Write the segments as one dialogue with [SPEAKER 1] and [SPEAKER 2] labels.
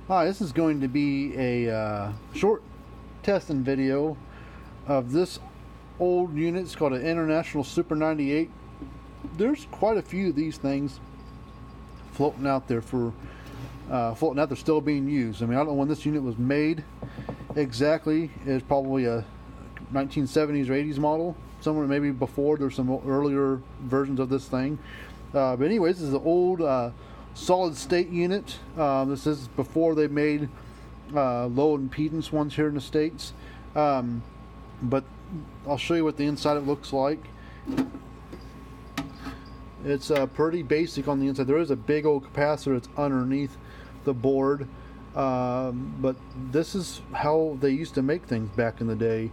[SPEAKER 1] Hi, this is going to be a short testing video of this old unit. It's called an International Super 98. There's quite a few of these things floating out there still being used. I mean, I don't know when this unit was made exactly. It's probably a 1970s or 80s model, somewhere maybe before. There's some earlier versions of this thing. But anyways, this is an old solid state unit. This is before they made low impedance ones here in the States. But I'll show you what the inside of it looks like. It's pretty basic on the inside. There is a big old capacitor that's underneath the board. But this is how they used to make things back in the day.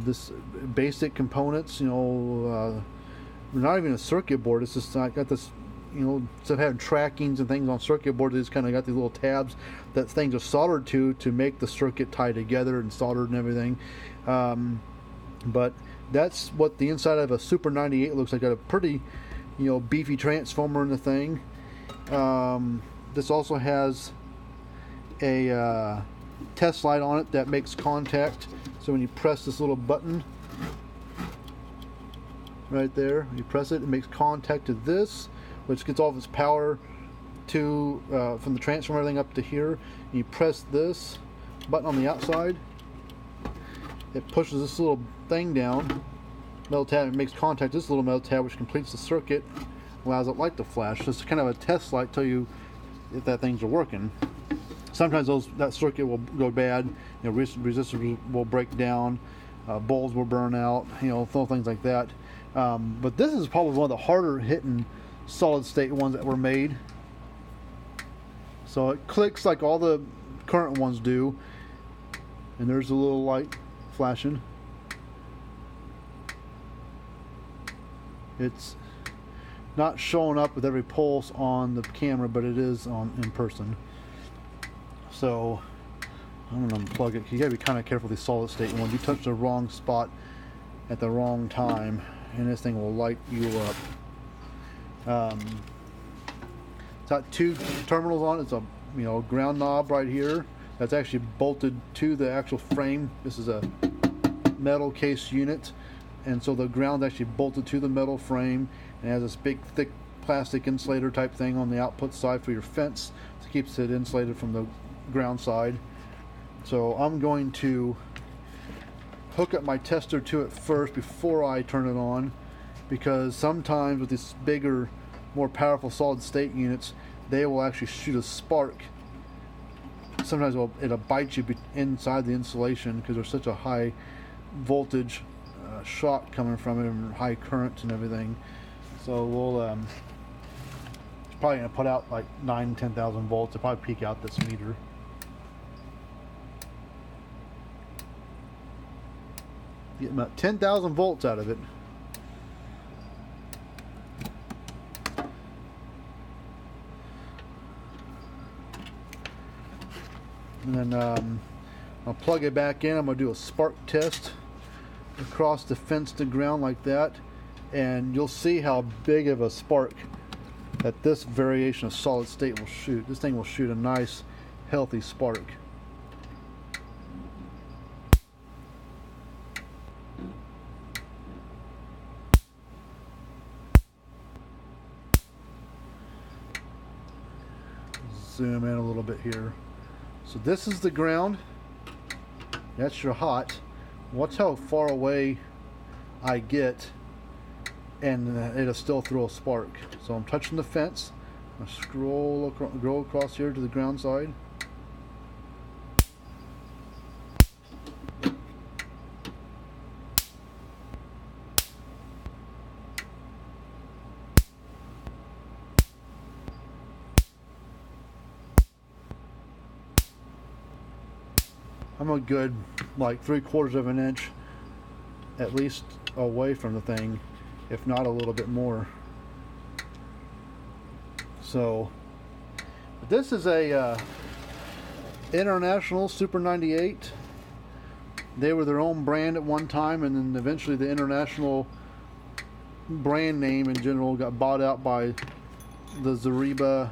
[SPEAKER 1] This basic components, not even a circuit board. It's just got this, instead of having trackings and things on circuit board, they just kind of got these little tabs that things are soldered to make the circuit tie together and soldered and everything. But that's what the inside of a Super 98 looks like. Got a pretty, beefy transformer in the thing. This also has a test light on it that makes contact. So when you press this little button right there, you press it, it makes contact to this, which gets all of its power to from the transformer everything up to here. And you press this button on the outside, it pushes this little thing down, metal tab, it makes contact this little metal tab, which completes the circuit, allows that light to flash. So it's kind of a test light, tell you if that things are working. Sometimes that circuit will go bad, resistors will break down, bulbs will burn out, things like that. But this is probably one of the harder hitting solid state ones that were made. So it clicks like all the current ones do, and there's a little light flashing. It's not showing up with every pulse on the camera, but it is in person. So I'm going to unplug it. You got to be kind of careful with these solid state ones. You touch the wrong spot at the wrong time, and this thing will light you up. It's got two terminals on it. It's a ground knob right here that's actually bolted to the actual frame. This is a metal case unit, and so the ground actually bolted to the metal frame, and it has this big thick plastic insulator type thing on the output side for your fence. So it keeps it insulated from the ground side. So I'm going to hook up my tester to it first before I turn it on, because sometimes with these bigger, more powerful solid state units, they will actually shoot a spark. Sometimes it'll bite you inside the insulation because there's such a high voltage shock coming from it, and high current and everything. So it's probably going to put out like 10,000 volts. It'll probably peak out this meter. Getting about 10,000 volts out of it. And then I'll plug it back in. I'm going to do a spark test across the fence to ground like that, and you'll see how big of a spark that this variation of solid state will shoot. This thing will shoot a nice healthy spark. Zoom in a little bit here. So this is the ground. That's your hot. Watch how far away I get, and it'll still throw a spark. So I'm touching the fence. I scroll across here to the ground side. I'm a good like 3/4 of an inch at least away from the thing, if not a little bit more. So this is a International Super 98. They were their own brand at one time, and then eventually the International brand name in general got bought out by the Zariba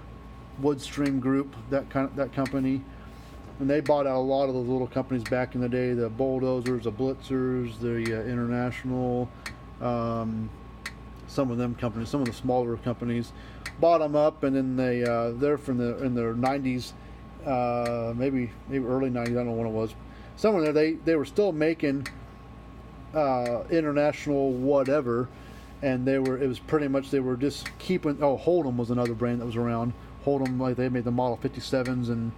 [SPEAKER 1] Woodstream Group, that company, and they bought out a lot of those little companies back in the day, the Bulldozers, the Blitzers, the International, some of them companies, some of the smaller companies, bought them up, and then they're in their 90s, maybe early 90s, I don't know when it was, somewhere there they were still making International whatever, and it was pretty much, they were just keeping, Hold'em was another brand that was around. Hold'em, like they made the Model 57s and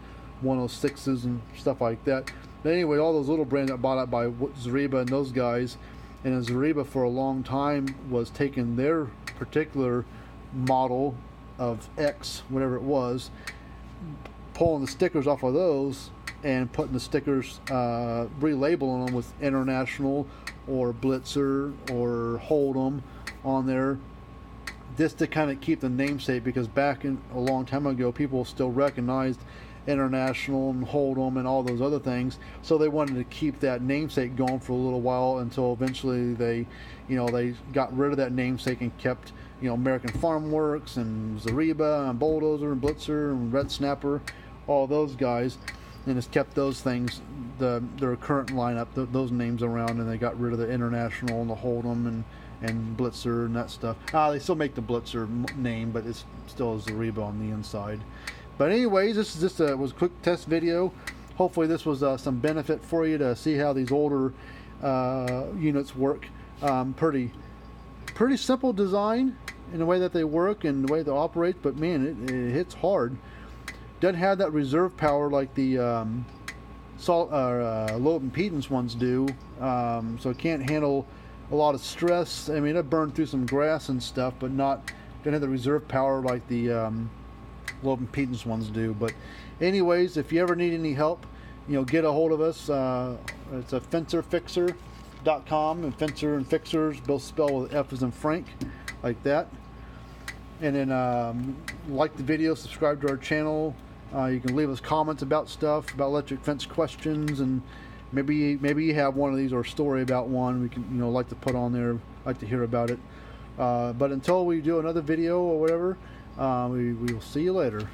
[SPEAKER 1] 106s and stuff like that. But anyway, all those little brands that bought out by Zariba and those guys, and Zariba for a long time was taking their particular model of X, whatever it was, pulling the stickers off of those and putting the stickers, relabeling them with International or Blitzer or Hold'em on there, just to kind of keep the namesake, because back in a long time ago, people still recognized International and Hold'em and all those other things, so they wanted to keep that namesake going for a little while, until eventually they got rid of that namesake and kept, American Farm Works and Zariba and Bulldozer and Blitzer and Red Snapper, all those guys, and just kept those things, their current lineup, those names around, and they got rid of the International and the Hold'em and Blitzer and that stuff. They still make the Blitzer name, but it's still a Zariba on the inside. But anyways, this is just was a quick test video. Hopefully this was some benefit for you to see how these older units work. Pretty simple design in the way that they work and the way they operate, but man, it hits hard. Doesn't have that reserve power like the low impedance ones do, so it can't handle a lot of stress. I mean, it burned through some grass and stuff, but doesn't have the reserve power like the low impedance ones do. But anyways, if you ever need any help, get a hold of us. It's a fencerfixer.com, and Fencer and Fixers both spelled with F as in Frank, like that. And then like the video, subscribe to our channel. You can leave us comments about stuff, about electric fence questions, and maybe you have one of these or a story about one we can like to put on there, like to hear about it. But until we do another video or whatever, we will see you later.